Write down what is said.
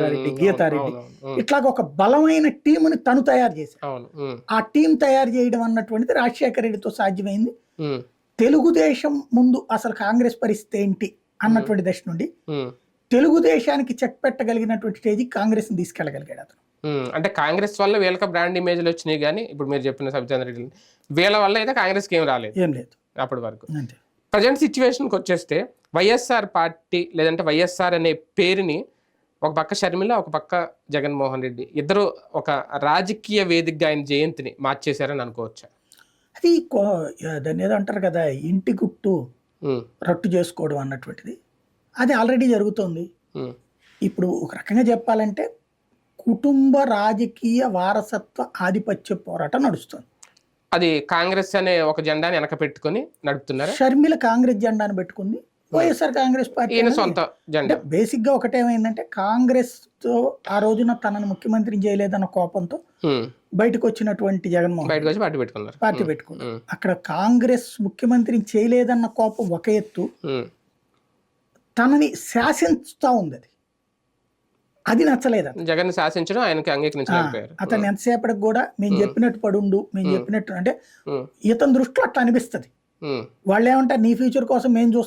రెడ్డి, గీతారెడ్డి అవునవును. ఇట్లాగ ఒక బలమైన టీముని తను తయారు చేశారు. అవును. ఆ టీం తయారు చేయడం అన్నటువంటిది రాజశేఖర రెడ్డితో సాధ్యమైంది. ఉమ్, తెలుగుదేశం ముందు అసలు కాంగ్రెస్ పరిస్థితి ఏంటి అన్నటువంటి దశ నుండి ఉమ్, తెలుగుదేశానికి చెక్ పెట్టగలిగినటువంటి స్టేజ్కి కాంగ్రెస్ ని తీసుకెళ్ళగలిగాడు అతను. అంటే కాంగ్రెస్ వల్ల వీళ్ళకి బ్రాండ్ ఇమేజ్లు వచ్చినాయి కానీ ఇప్పుడు మీరు చెప్పిన సబిచంద్ర రెడ్డి వీళ్ళ వల్ల అయితే కాంగ్రెస్కి ఏం రాలేదు ఏం లేదు అప్పటి వరకు. అంతే. ప్రజెంట్ సిచ్యువేషన్కి వచ్చేస్తే వైఎస్ఆర్ పార్టీ లేదంటే వైఎస్ఆర్ అనే పేరుని ఒక పక్క షర్మిల ఒక పక్క జగన్మోహన్ రెడ్డి ఇద్దరు ఒక రాజకీయ వేదికగా ఆయన జయంతిని మార్చేశారని అనుకోవచ్చా? అది దాన్ని ఏదో అంటారు కదా, ఇంటి గుట్టు ఉమ్, రట్టు చేసుకోవడం అన్నటువంటిది అది ఆల్రెడీ జరుగుతోంది. ఉమ్, ఇప్పుడు ఒక రకంగా చెప్పాలంటే కుటుంబ రాజకీయ వారసత్వ ఆధిపత్య పోరాటం నడుస్తుంది. అది కాంగ్రెస్ అనే ఒక జెండాని వెనక పెట్టుకొని నడుపుతున్నారా? షర్మిల కాంగ్రెస్ జెండాను పెట్టుకుంది, వైఎస్ఆర్ కాంగ్రెస్ పార్టీ ఈయన సొంత జెండా. బేసిక్ గా ఒకటేమైందంటే కాంగ్రెస్ తో ఆ రోజున తనను ముఖ్యమంత్రిని చేయలేదన్న కోపంతో బయటకు వచ్చినటువంటి జగన్మోహన్ బయటకు వచ్చి పార్టీ పెట్టుకున్నారు. పార్టీ పెట్టుకున్నారు. అక్కడ కాంగ్రెస్ ముఖ్యమంత్రిని చేయలేదన్న కోపం ఒక ఎత్తు, తనని శాసించుతా ఉంది, అది నచ్చలేదు. జగన్ శాసించడం ఆయనకి అంగీకరించలేకపోయారు. అతను ఎంతసేపటికి కూడా మేము చెప్పినట్టు పడుండు, మేము చెప్పినట్టు అంటే ఇతని దృష్టిలో అట్లా అనిపిస్తుంది. వాళ్ళు ఏమంటారు, నీ ఫ్యూచర్ కోసం మేము చూస్తాం